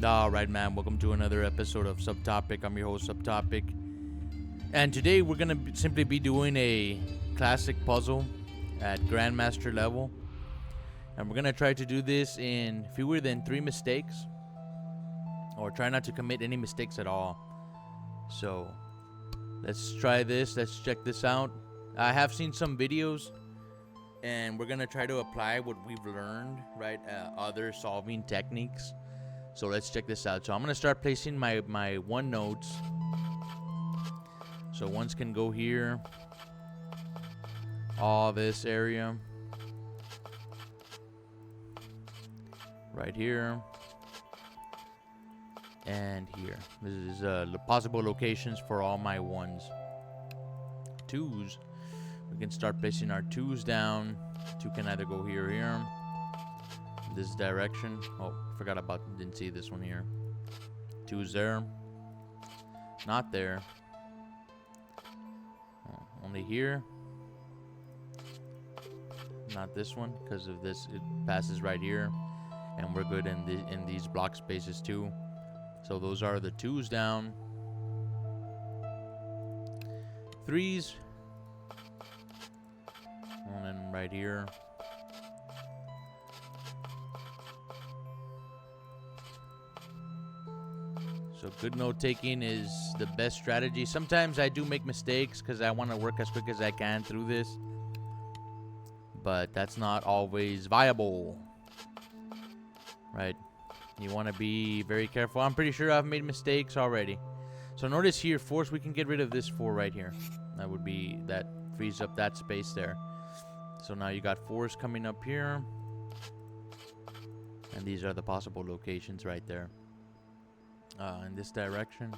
Alright, man, welcome to another episode of Subtopic. I'm your host, Subtopic. And today we're going to simply be doing a classic puzzle at Grandmaster Level. And we're going to try to do this in fewer than 3 mistakes. Or try not to commit any mistakes at all. So, let's try this. Let's check this out. I have seen some videos. And we're going to try to apply what we've learned, right? Other solving techniques. So let's check this out. So I'm going to start placing my one nodes. So ones can go here. All this area. Right here. And here. This is the possible locations for all my ones. Twos. We can start placing our twos down. Two can either go here or here. This direction. Oh, forgot about, didn't see this one here. Two's there. Not there. Oh, only here. Not this one, because of this, it passes right here. And we're good in these block spaces too. So those are the twos down. Threes. And then right here. So good note taking is the best strategy. Sometimes I do make mistakes because I want to work as quick as I can through this. But that's not always viable. Right? You want to be very careful. I'm pretty sure I've made mistakes already. So notice here, fours, we can get rid of this 4 right here. That frees up that space there. So now you got 4s coming up here. And these are the possible locations right there. In this direction.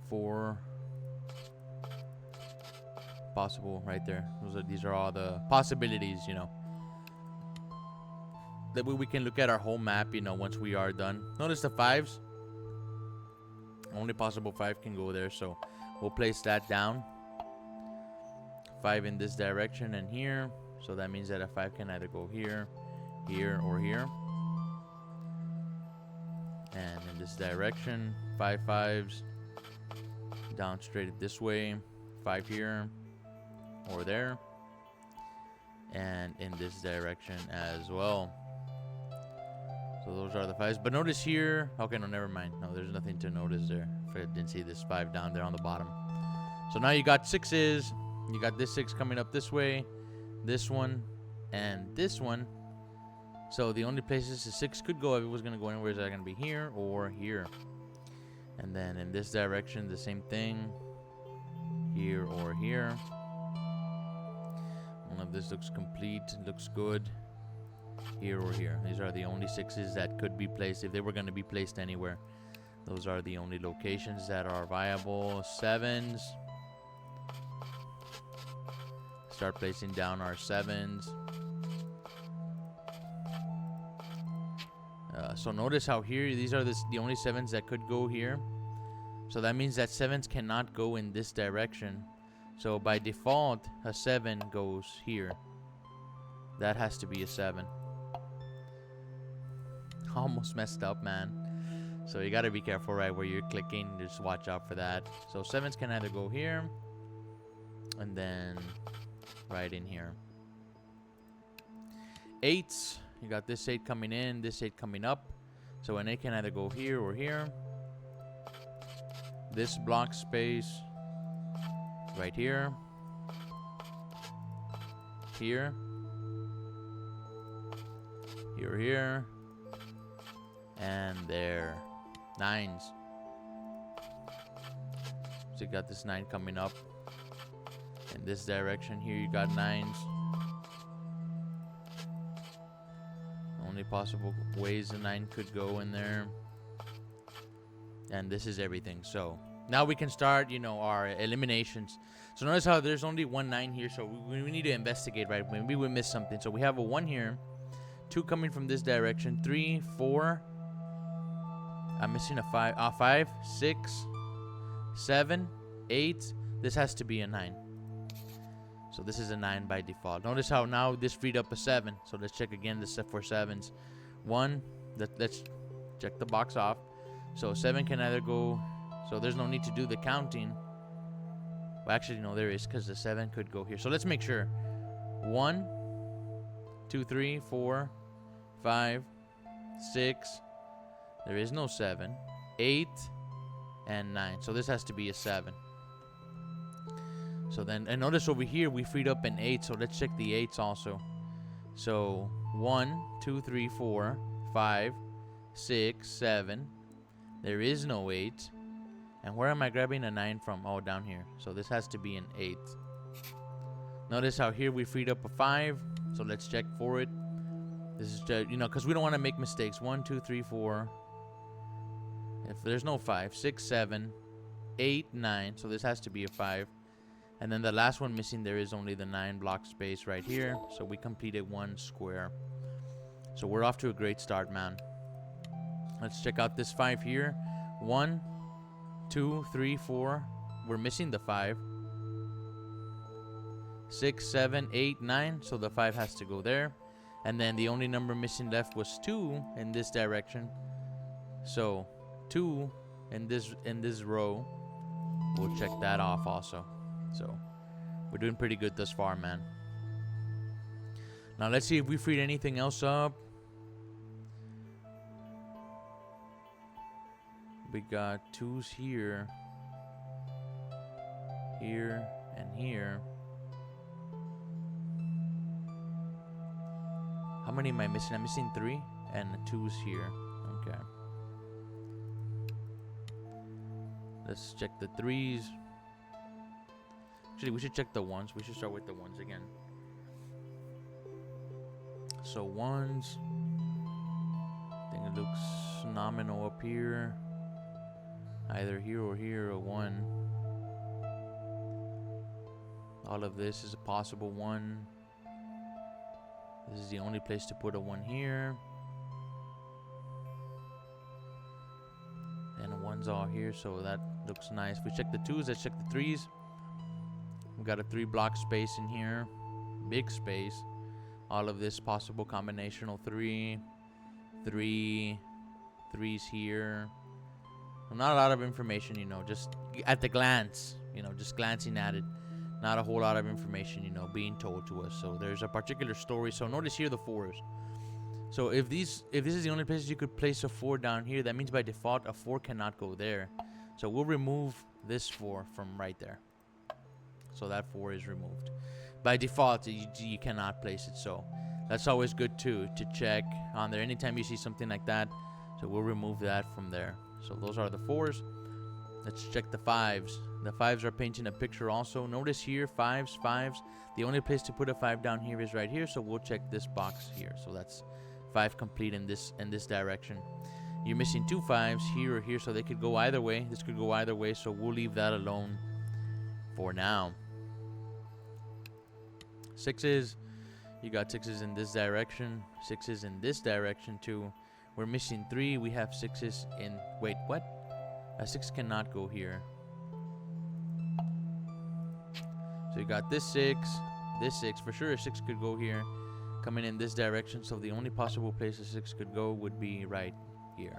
4 possible right there. These are all the possibilities, you know. That way we can look at our whole map, you know, once we are done. Notice the 5s. Only possible 5 can go there, so we'll place that down. 5 in this direction and here. So that means that a 5 can either go here, here, or here. And in this direction, 5 5s down straight this way, 5 here or there, and in this direction as well. So those are the 5s. But notice here, okay, no, never mind. No, there's nothing to notice there. I didn't see this 5 down there on the bottom. So now you got 6s. You got this 6 coming up this way, this one, and this one. So the only places the 6 could go, if it was going to go anywhere, is going to be here or here. And then in this direction, the same thing. Here or here. One of this looks complete, looks good. Here or here. These are the only 6s that could be placed if they were going to be placed anywhere. Those are the only locations that are viable. 7s. Start placing down our 7s. So notice how here, these are the only 7s that could go here. So that means that 7s cannot go in this direction. So by default, a 7 goes here. That has to be a 7. Almost messed up, man. So you got to be careful right where you're clicking. Just watch out for that. So 7s can either go here. And then right in here. 8s. You got this 8 coming in, this 8 coming up. So an 8 can either go here or here. This block space right here. Here. Here, here. And there. 9s. So you got this 9 coming up. In this direction here you got 9s. Only possible ways a 9 could go in there. And this is everything. So now we can start, you know, our eliminations. So notice how there's only one 9 here. So we need to investigate, right? Maybe we missed something. So we have a 1 here. 2 coming from this direction. 3, 4. I'm missing a 5. 5, 6, 7, 8. This has to be a 9. So this is a 9 by default. Notice how now this freed up a 7. So let's check again the for 7s. 1. Let's check the box off. So 7 can either go, so there's no need to do the counting. Well, actually, no, there is, because the 7 could go here. So let's make sure. 1, 2, 3, 4, 5, 6. There is no 7. 8 and 9. So this has to be a 7. So then, and notice over here we freed up an 8. So let's check the 8s also. So 1, 2, 3, 4, 5, 6, 7. There is no 8. And where am I grabbing a 9 from? Oh, down here. So this has to be an 8. Notice how here we freed up a 5. So let's check for it. This is just, you know, because we don't want to make mistakes. 1, 2, 3, 4. If there's no 5, 6, 7, 8, 9. So this has to be a 5. And then the last one missing, there is only the 9 block space right here. So we completed 1 square. So we're off to a great start, man. Let's check out this 5 here. 1, 2, 3, 4. We're missing the 5. 6, 7, 8, 9. So the 5 has to go there. And then the only number missing left was 2 in this direction. So 2 in this row. We'll check that off also. So we're doing pretty good thus far, man. Now let's see if we freed anything else up. We got 2s here, here, and here. How many am I missing? I'm missing 3 and 2s here. Okay. Let's check the 3s. Actually, we should check the 1s. We should start with the 1s again. So 1s. I think it looks nominal up here. Either here or here, a 1. All of this is a possible 1. This is the only place to put a 1 here. And a 1's all here, so that looks nice. We check the 2s, let's check the 3s. We got a 3 block space in here. Big space. All of this possible combinational 3. 3. 3's here. Not a lot of information, you know, just at the glance, you know, just glancing at it. Not a whole lot of information, you know, being told to us. So there's a particular story. So notice here the 4s. So if this is the only places you could place a 4 down here, that means by default a 4 cannot go there. So we'll remove this 4 from right there. So that 4 is removed. By default, you cannot place it. So that's always good to check on there anytime you see something like that. So we'll remove that from there. So those are the 4s. Let's check the 5s. The 5s are painting a picture also. Notice here, 5s, 5s. The only place to put a 5 down here is right here. So we'll check this box here. So that's 5 complete in this direction. You're missing 2 5s here or here, so they could go either way. This could go either way, so we'll leave that alone for now. 6s. You got 6s in this direction. 6s in this direction too. We're missing 3. We have 6s in... Wait, what? A 6 cannot go here. So you got this 6. This 6. For sure a 6 could go here. Coming in this direction. So the only possible place a 6 could go would be right here.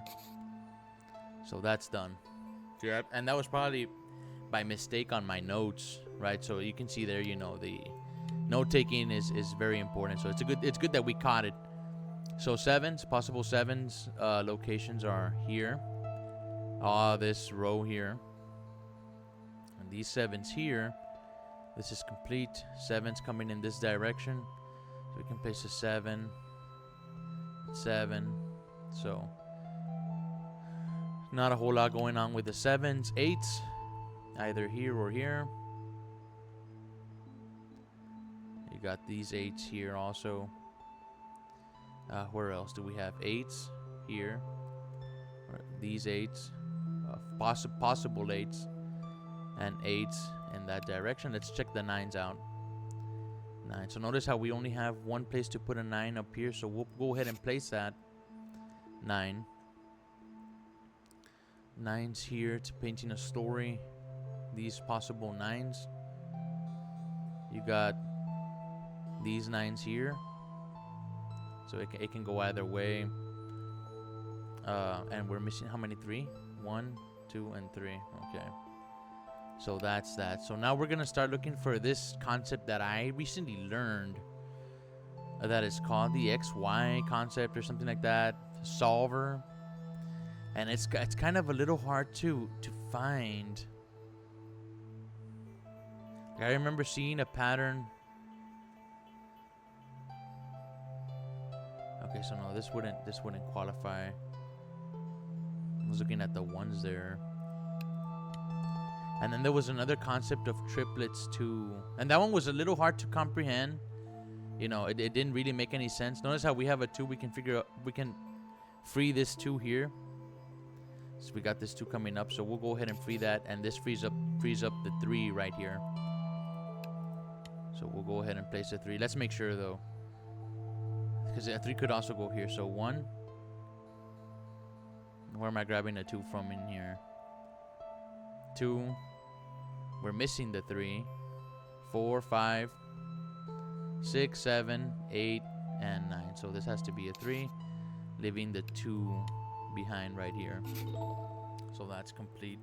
So that's done. Yeah, and that was probably by mistake on my notes, right? So you can see there, you know, the note taking is very important. So it's good that we caught it. So 7s, possible 7s locations are here. This row here. And these 7s here. This is complete. 7s coming in this direction. So we can place a 7. 7. So not a whole lot going on with the 7s. 8s. Either here or here. You got these 8s here also. Where else do we have 8s? Here. These 8s. Possible 8s. And 8s in that direction. Let's check the 9s out. 9. So notice how we only have one place to put a 9 up here. So we'll go ahead and place that. 9. 9's here. It's painting a story. These possible 9s. You got these 9s here. So it can go either way. And we're missing how many? 3? 1, 2, and 3. Okay. So that's that. So now we're gonna start looking for this concept that I recently learned. That is called the XY concept or something like that. Solver. And it's kind of a little hard to find. I remember seeing a pattern. Okay, so no, this wouldn't qualify. I was looking at the ones there. And then there was another concept of triplets too. And that one was a little hard to comprehend. You know, it didn't really make any sense. Notice how we have a 2, we can free this 2 here. So we got this 2 coming up, so we'll go ahead and free that, and this frees up the 3 right here. So we'll go ahead and place a 3. Let's make sure though, because a 3 could also go here. So 1. Where am I grabbing a 2 from in here? 2. We're missing the 3. 4, 5, 6, 7, 8, and 9. So this has to be a 3, leaving the 2 behind right here. So that's complete.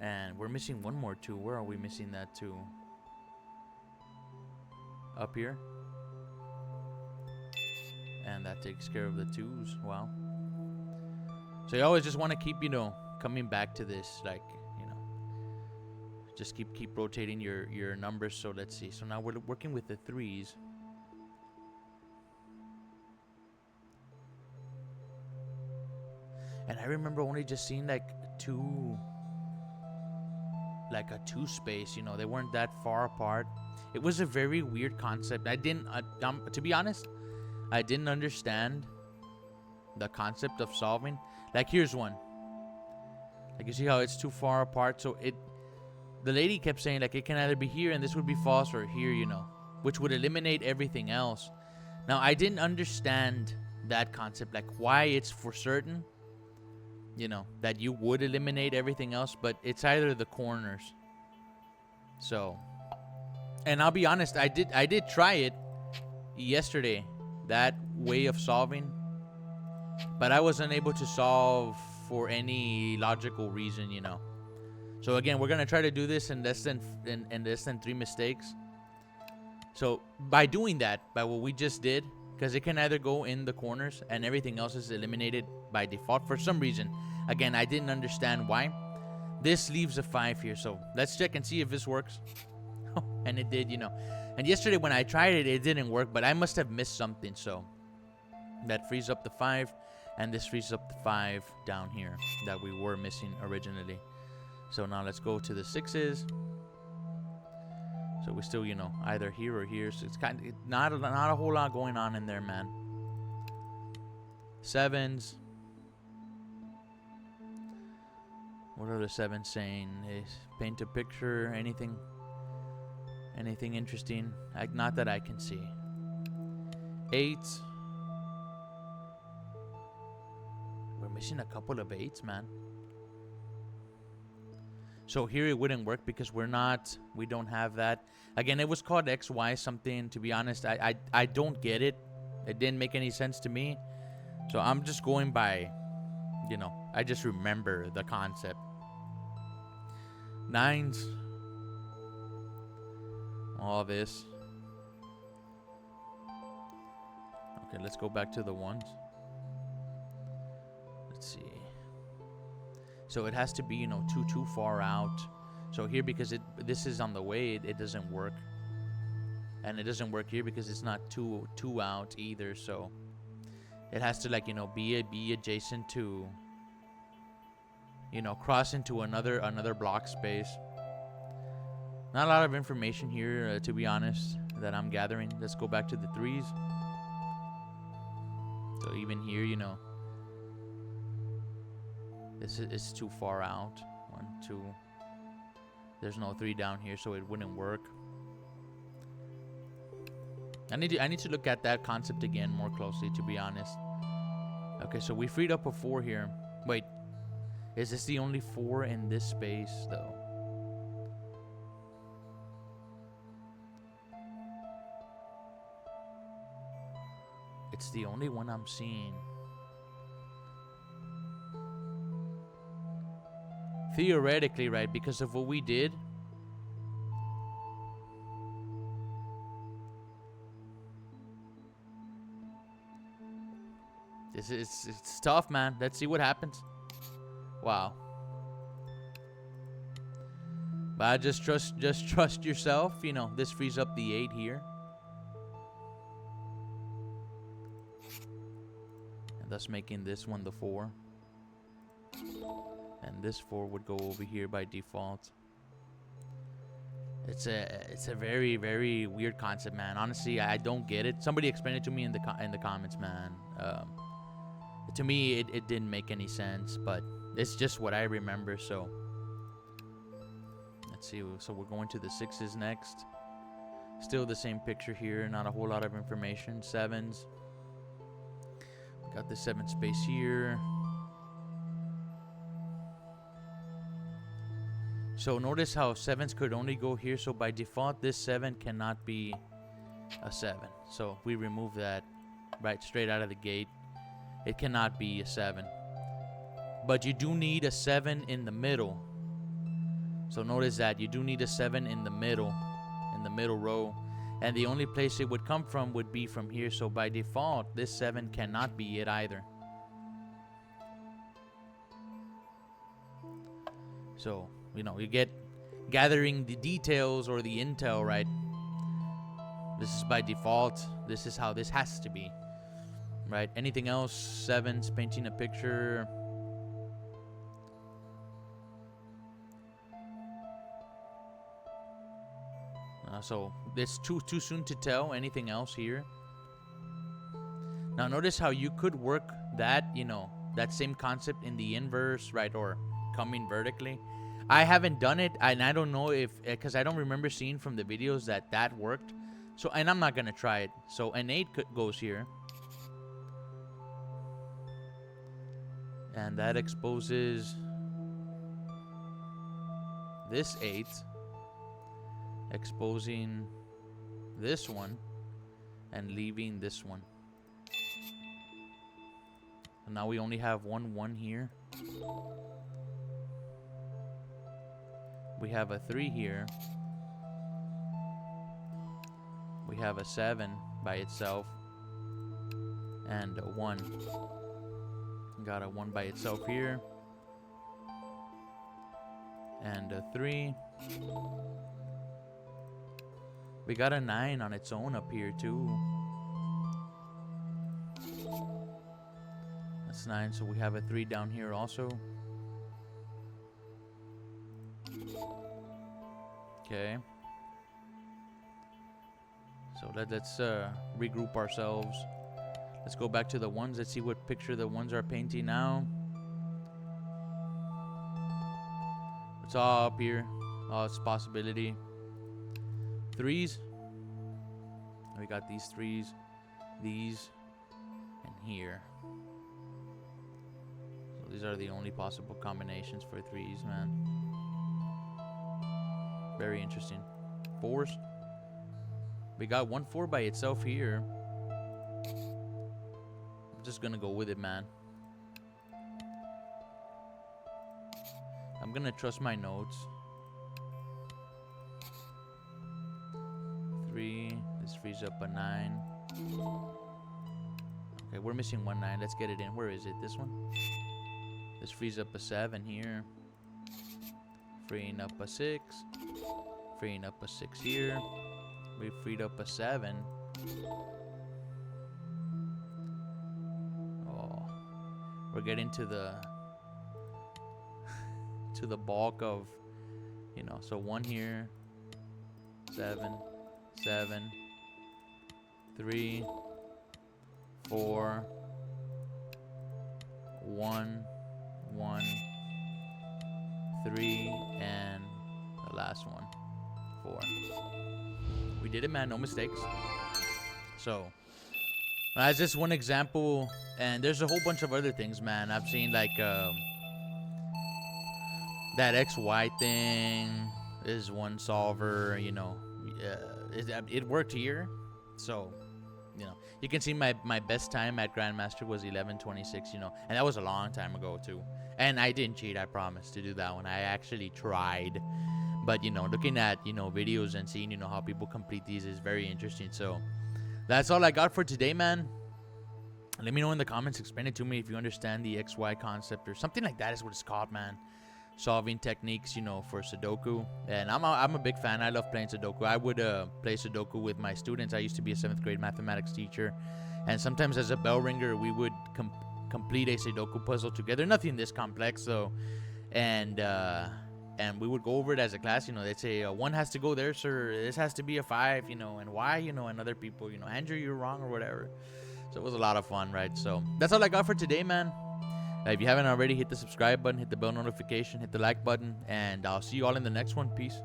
And we're missing one more 2. Where are we missing that 2? Up here. And that takes care of the 2s. Wow. So you always just want to keep, you know, coming back to this, like, you know, just keep rotating your numbers. So let's see. So now we're working with the 3s. And I remember only just seeing like a 2 space, you know, they weren't that far apart. It was a very weird concept. I didn't, to be honest, I didn't understand the concept of solving. Like here's one. Like you see how it's too far apart. So the lady kept saying like it can either be here and this would be false, or here, you know, which would eliminate everything else. Now I didn't understand that concept, like why it's for certain, you know, that you would eliminate everything else, but it's either the corners. So, and I'll be honest, I did try it yesterday, that way of solving, but I wasn't able to solve for any logical reason, you know. So again, we're gonna try to do this in less than 3 mistakes. So by doing that, by what we just did, because it can either go in the corners and everything else is eliminated by default for some reason. Again, I didn't understand why. This leaves a 5 here, so let's check and see if this works. And it did, you know. And yesterday when I tried it, it didn't work, but I must have missed something. So that frees up the 5, and this frees up the 5 down here that we were missing originally. So now let's go to the 6s. So we still, you know, either here or here. So it's kind of not a whole lot going on in there, man. 7s. What are the 7s saying? Paint a picture, anything interesting? Not that I can see. 8s. We're missing a couple of 8s, man. So here it wouldn't work because we don't have that. Again, it was called XY something. To be honest, I don't get it. It didn't make any sense to me. So I'm just going by, you know, I just remember the concept. 9s. All this. Okay, let's go back to the 1s. Let's see. So it has to be, you know, too far out. So here, because this is on the way, it doesn't work. And it doesn't work here because it's not too out either. So it has to, like, you know, be adjacent to, you know, cross into another block space. Not a lot of information here, to be honest, that I'm gathering. Let's go back to the 3s. So even here, you know, this is too far out. 1, 2. There's no 3 down here, so it wouldn't work. I need to look at that concept again more closely, to be honest. Okay, so we freed up a 4 here. Wait, is this the only 4 in this space, though? It's the only one I'm seeing. theoretically, right, because of what we did, it's tough, man. Let's see what happens. Wow. But just trust yourself. You know, this frees up the 8 here. And thus making this one the 4. And this 4 would go over here by default. It's a very, very weird concept, man. Honestly, I don't get it. Somebody explain it to me in the comments, man. To me, it didn't make any sense, but it's just what I remember. So let's see. So we're going to the 6s next. Still the same picture here. Not a whole lot of information. 7s. We got the 7 space here. So notice how 7s could only go here. So by default, this 7 cannot be a 7. So we remove that right straight out of the gate. It cannot be a 7. But you do need a 7 in the middle. So notice that you do need a 7 in the middle row. And the only place it would come from would be from here. So by default, this 7 cannot be it either. So, you know, you get gathering the details or the intel, right? This is by default. This is how this has to be, right? Anything else? 7s, painting a picture. So it's too soon to tell anything else here. Now notice how you could work that, you know, that same concept in the inverse, right? Or coming vertically. I haven't done it, and I don't know if, because I don't remember seeing from the videos that worked. So, and I'm not gonna try it. So an 8 goes here, and that exposes this 8, exposing this one, and leaving this one. And now we only have 1 here. We have a 3 here. We have a 7 by itself. And a 1. Got a 1 by itself here. And a 3. We got a 9 on its own up here too. That's 9, so we have a 3 down here also. Okay. So let's regroup ourselves. Let's go back to the 1s. Let's see what picture the 1s are painting now. It's all up here. Oh, it's a possibility. 3s. We got these 3s, these, and here. So these are the only possible combinations for 3s, man. Very interesting. 4s. We got 1 4 by itself here. I'm just gonna go with it, man. I'm gonna trust my notes. 3. This frees up a 9. Okay, we're missing 1 9. Let's get it in. Where is it? This one? This frees up a 7 here. Freeing up a 6. Freeing up a 6 here. We freed up a 7. Oh, we're getting to the to the bulk of, you know. So 1 here, 7, 7, 3, 4, 1, 1, 3, and the last one, 4. We did it, man. No mistakes. So that's just one example, and there's a whole bunch of other things, man. I've seen like that XY thing is one solver, you know. It worked here, so you know, you can see my best time at Grandmaster was 11:26. You know, and that was a long time ago too. And I didn't cheat. I promise to do that one. I actually tried. But you know, looking at videos and seeing how people complete these is very interesting. So that's all I got for today, man. Let me know in the comments. Explain it to me if you understand the XY concept or something like that is what it's called, man. Solving techniques, for Sudoku. And I'm a big fan. I love playing Sudoku. I would play Sudoku with my students. I used to be a 7th grade mathematics teacher. And sometimes as a bell ringer, we would complete a Sudoku puzzle together. Nothing this complex, though. And we would go over it as a class. They'd say, 1 has to go there, sir. This has to be a 5, and why, and other people, Andrew, you're wrong or whatever. So it was a lot of fun, right? So that's all I got for today, man. If you haven't already, hit the subscribe button, hit the bell notification, hit the like button, and I'll see you all in the next one. Peace.